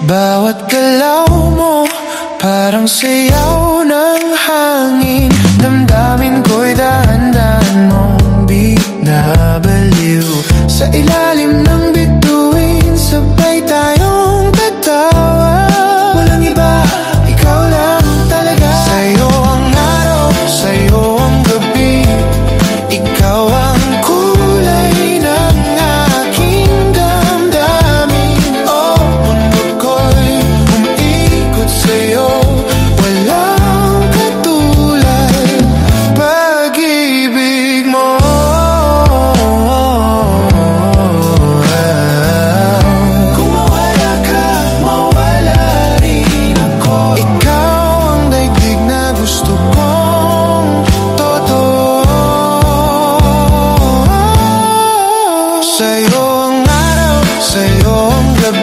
Bawat galaw mo parang sayaw ng hangin. Damdamin ko'y dahan-dahan mong binabaliw. Sa ilalim ng bituin sabay tayong tatawa. Walang iba, ikaw lang talaga. Sa'yo ang araw, sa'yo ang gabi. Ikaw ang kulay ng aking damdamin. Oh, mundo ko'y umiikot sa'yo. Walang katulad pag-ibig mo. Kung mawala ka, mawala rin ako. Ikaw ang daigdig na gusto kong totoo. Sa'yo ang araw, sa'yo ang gabi.